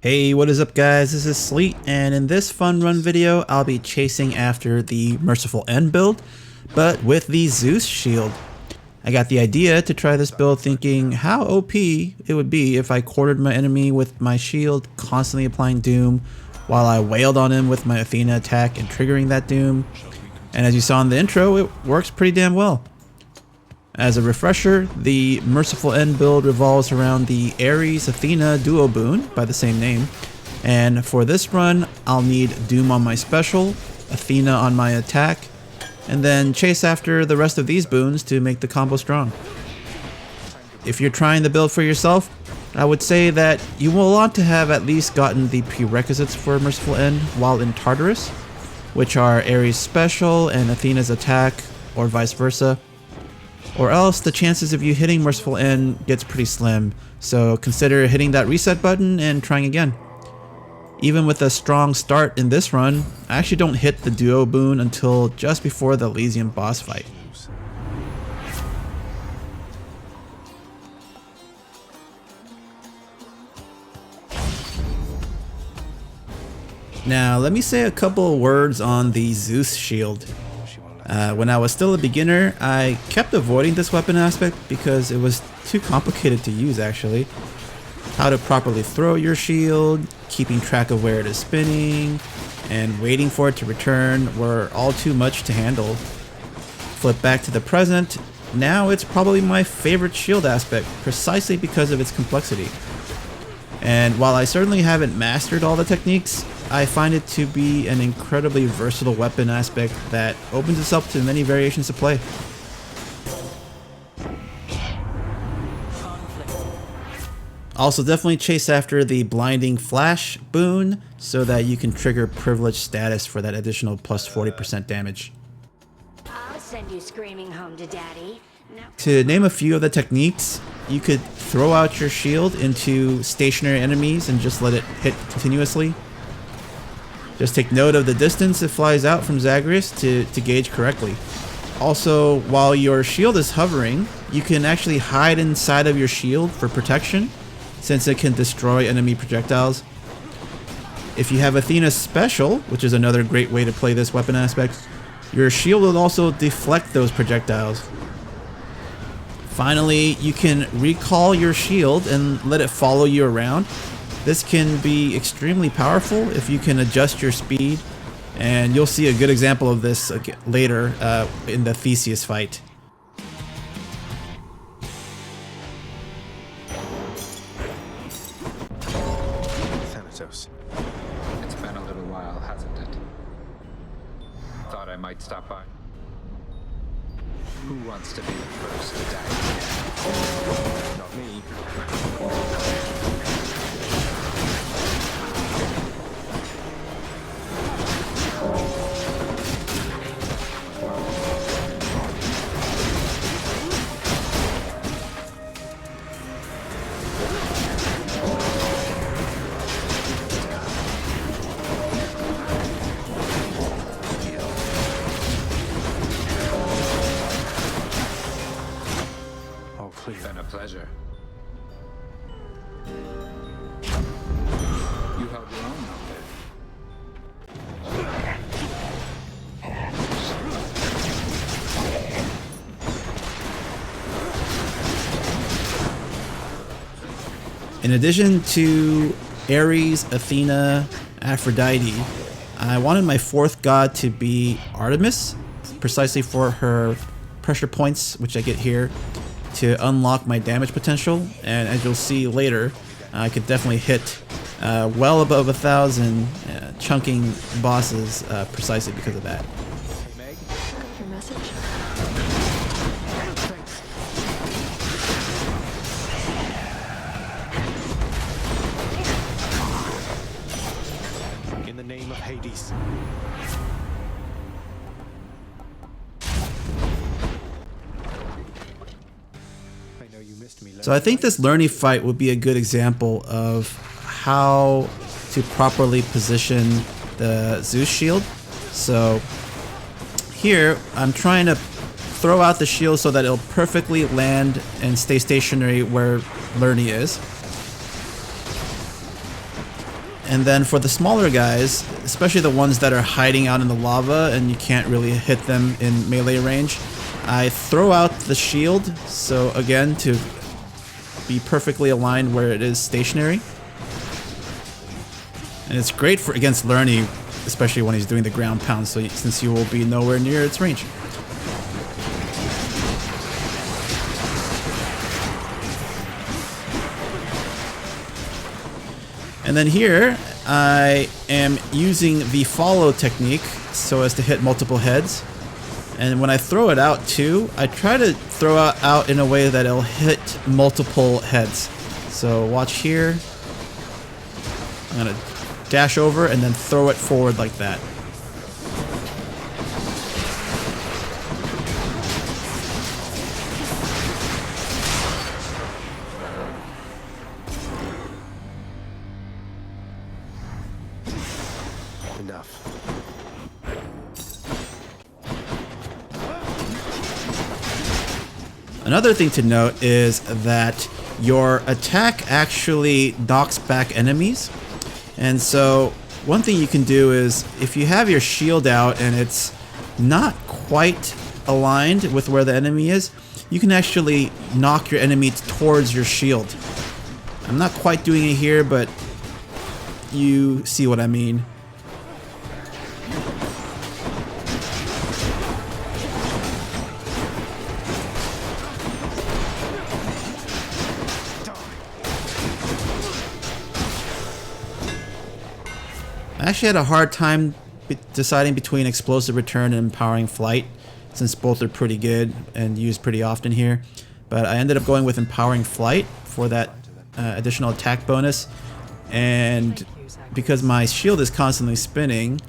Hey, what is up guys, this is Sleet, and in this fun run video I'll be chasing after the Merciful End build, but with the Zeus shield. I got the idea to try this build thinking how OP it would be if I quartered my enemy with my shield, constantly applying doom, while I wailed on him with my Athena attack and triggering that doom. And as you saw in the intro, it works pretty damn well. As a refresher, the Merciful End build revolves around the Ares-Athena duo boon by the same name, and for this run I'll need Doom on my special, Athena on my attack, and then chase after the rest of these boons to make the combo strong. If you're trying the build for yourself, I would say that you will want to have at least gotten the prerequisites for Merciful End while in Tartarus, which are Ares' special and Athena's attack, or vice versa. Or else the chances of you hitting Merciful End gets pretty slim, so consider hitting that reset button and trying again. Even with a strong start in this run, I actually don't hit the duo boon until just before the Elysium boss fight. Now let me say a couple words on the Zeus shield. When I was still a beginner, I kept avoiding this weapon aspect because it was too complicated to use actually. How to properly throw your shield, keeping track of where it is spinning, and waiting for it to return were all too much to handle. Flip back to the present, now it's probably my favorite shield aspect precisely because of its complexity. And while I certainly haven't mastered all the techniques, I find it to be an incredibly versatile weapon aspect that opens itself to many variations of play. Also definitely chase after the blinding flash boon so that you can trigger privilege status for that additional plus 40% damage. I'll send you screaming home to daddy. To name a few of the techniques, you could throw out your shield into stationary enemies and just let it hit continuously. Just take note of the distance it flies out from Zagreus to gauge correctly. Also, while your shield is hovering, you can actually hide inside of your shield for protection, since it can destroy enemy projectiles. If you have Athena's special, which is another great way to play this weapon aspect, your shield will also deflect those projectiles. Finally, you can recall your shield and let it follow you around. This can be extremely powerful if you can adjust your speed, and you'll see a good example of this later in the Theseus fight. Thanatos. It's been a little while, hasn't it? Thought I might stop by. Who wants to be the first to die? Not me. It's been a pleasure. You held your own out there. In addition to Ares, Athena, Aphrodite, I wanted my fourth god to be Artemis, precisely for her pressure points, which I get here, to unlock my damage potential. And as you'll see later, I could definitely hit well above 1,000 chunking bosses precisely because of that. Your message? In the name of Hades. So I think this Lerny fight would be a good example of how to properly position the Zeus shield. So here I'm trying to throw out the shield so that it'll perfectly land and stay stationary where Lerny is. And then for the smaller guys, especially the ones that are hiding out in the lava and you can't really hit them in melee range, I throw out the shield, so again, to be perfectly aligned where it is stationary. And it's great for against Lerny, especially when he's doing the ground pound, so since you will be nowhere near its range. And then here, I am using the follow technique so as to hit multiple heads. And when I throw it out too, I try to throw it out in a way that it'll hit multiple heads. So watch here. I'm gonna dash over and then throw it forward like that. Enough. Another thing to note is that your attack actually knocks back enemies. And so one thing you can do is if you have your shield out and it's not quite aligned with where the enemy is, you can actually knock your enemy towards your shield. I'm not quite doing it here, but you see what I mean. I actually had a hard time deciding between Explosive Return and Empowering Flight, since both are pretty good and used pretty often here. But I ended up going with Empowering Flight for that additional attack bonus. And because my shield is constantly spinning,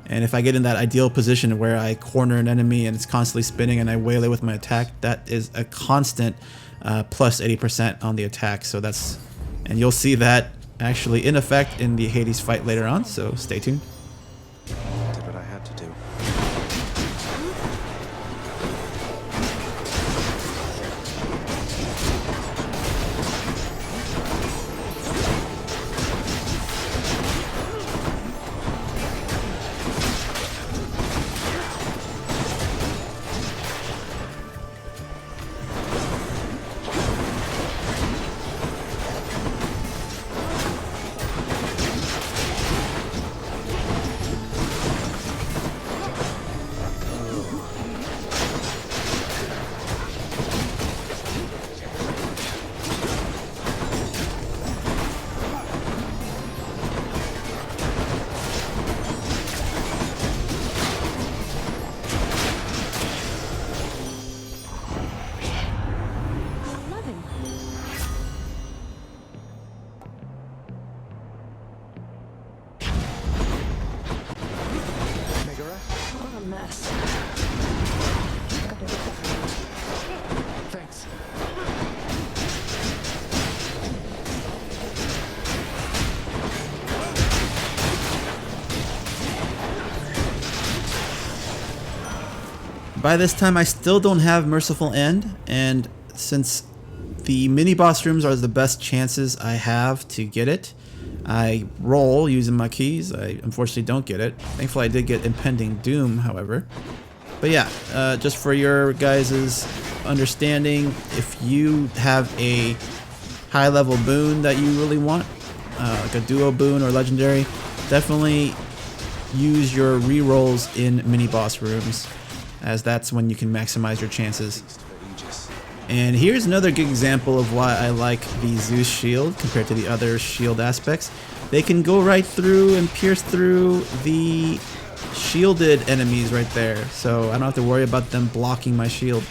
and if I get in that ideal position where I corner an enemy and it's constantly spinning and I waylay with my attack, that is a constant plus 80% on the attack. So that's, and you'll see that actually in effect in the Hades fight later on, so stay tuned. Did what I had to do. What a mess. Thanks. By this time I still don't have Merciful End, and since the mini boss rooms are the best chances I have to get it, I roll using my keys. I unfortunately don't get it. Thankfully I did get Impending Doom, however. But yeah, just for your guys' understanding, if you have a high level boon that you really want, like a duo boon or legendary, definitely use your re-rolls in mini boss rooms, as that's when you can maximize your chances. And here's another good example of why I like the Zeus shield compared to the other shield aspects. They can go right through and pierce through the shielded enemies right there, so I don't have to worry about them blocking my shield.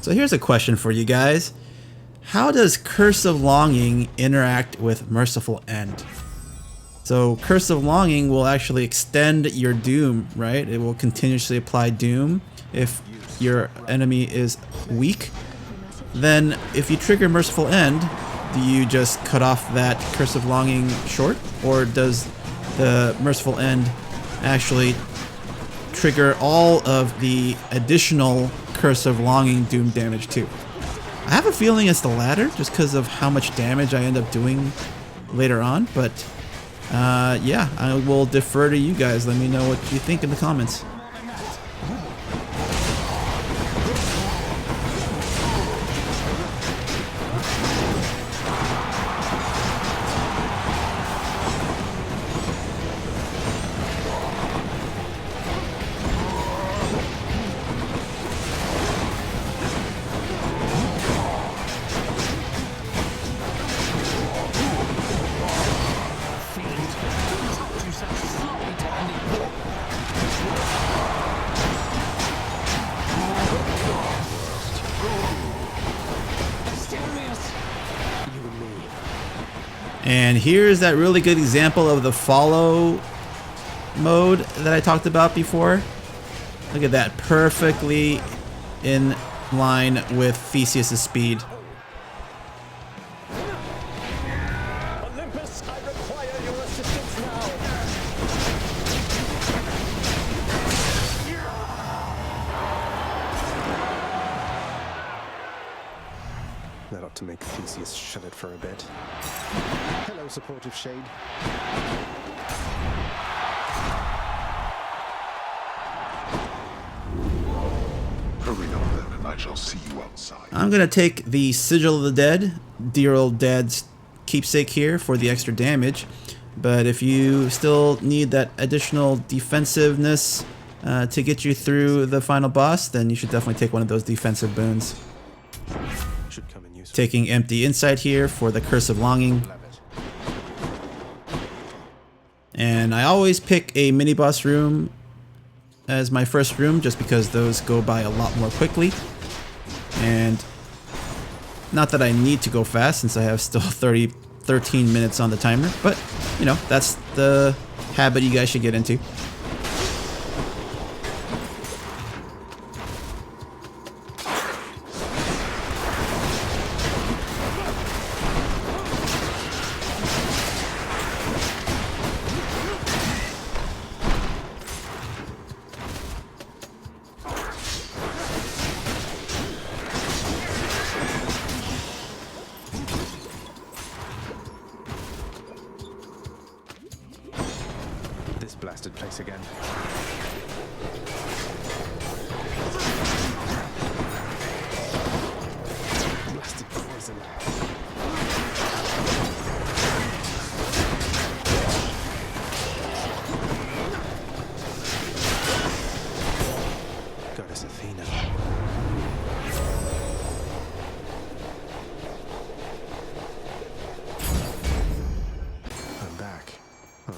So here's a question for you guys. How does Curse of Longing interact with Merciful End? So Curse of Longing will actually extend your doom, right? It will continuously apply doom if your enemy is weak. Then if you trigger Merciful End, do you just cut off that Curse of Longing short? Or does the Merciful End actually trigger all of the additional Curse of Longing doom damage too? I have a feeling it's the latter, just because of how much damage I end up doing later on, but yeah, I will defer to you guys. Let me know what you think in the comments. And here's that really good example of the follow mode that I talked about before. Look at that, perfectly in line with Theseus' speed. Olympus, I require your assistance now. That ought to make Theseus shut it for a bit. Hello, supportive shade. Hurry up then, and I shall see you outside. I'm gonna take the Sigil of the Dead, dear old dad's keepsake here, for the extra damage. But if you still need that additional defensiveness to get you through the final boss, then you should definitely take one of those defensive boons. Should come in useful. Taking Empty Insight here for the Curse of Longing. And I always pick a mini boss room as my first room, just because those go by a lot more quickly. And not that I need to go fast, since I have still 13 minutes on the timer, but you know, that's the habit you guys should get into. Blasted place again. Blasted poison. Goddess Athena. I'm back. Huh.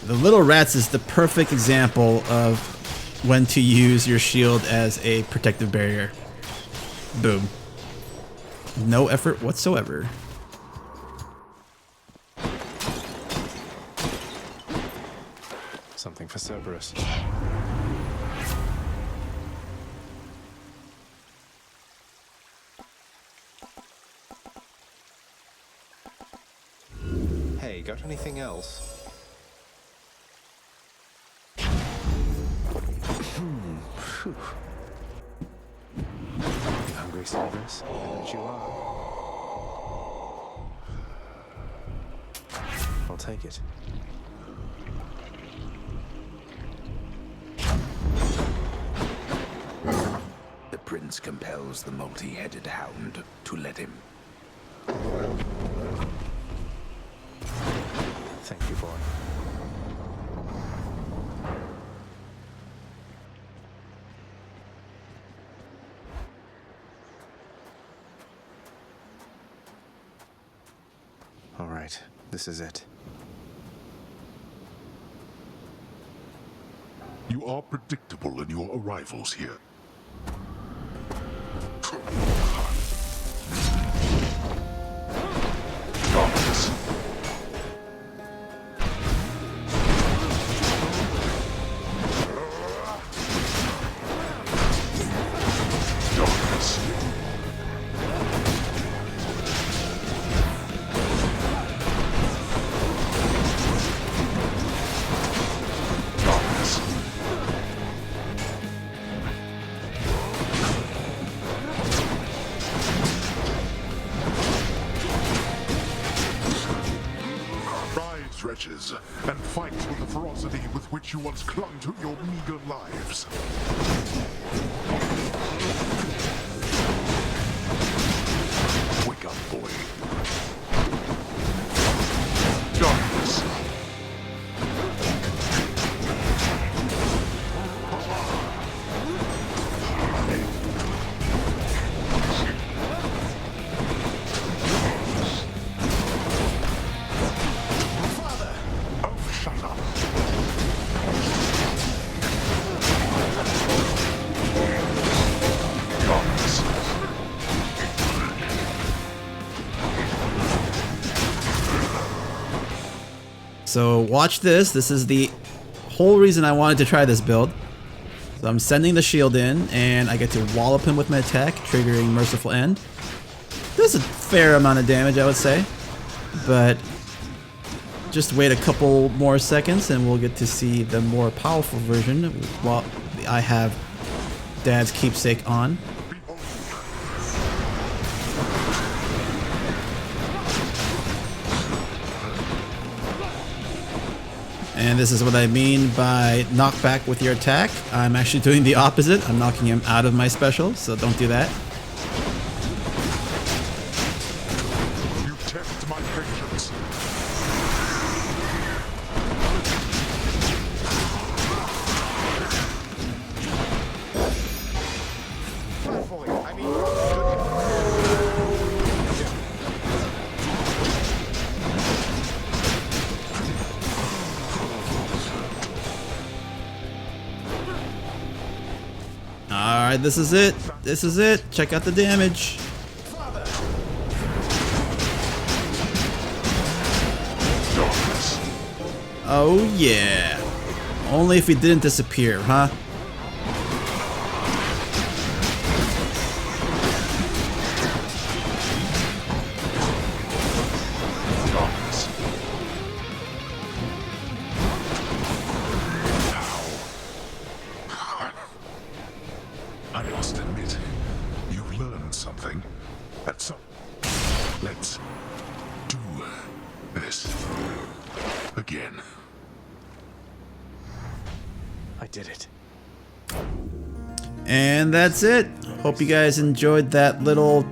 The Little Rats is the perfect example of when to use your shield as a protective barrier. Boom. No effort whatsoever. Something for Cerberus. Hey, got anything else? You hungry, Cerberus? I bet you are. I'll take it. prince compels the multi-headed hound to let him. Thank you, boy. All right, this is it. You are predictable in your arrivals here. Darkness. Darkness. Wretches, and fight with the ferocity with which you once clung to your meager lives. Wake up, boy. Darkness. So watch this. This is the whole reason I wanted to try this build. So I'm sending the shield in, and I get to wallop him with my attack, triggering Merciful End. Does a fair amount of damage, I would say. But just wait a couple more seconds, and we'll get to see the more powerful version while I have Dad's keepsake on. And this is what I mean by knockback with your attack. I'm actually doing the opposite. I'm knocking him out of my special, so don't do that. You test my patience. Alright, this is it. This is it. Check out the damage. Oh yeah. Only if he didn't disappear, huh? I must admit, you've learned something. Let's do this again. I did it. And that's it. Hope you guys enjoyed that little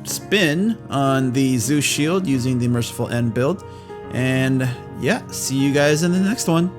spin on the Zeus shield using the Merciful End build. And yeah, see you guys in the next one.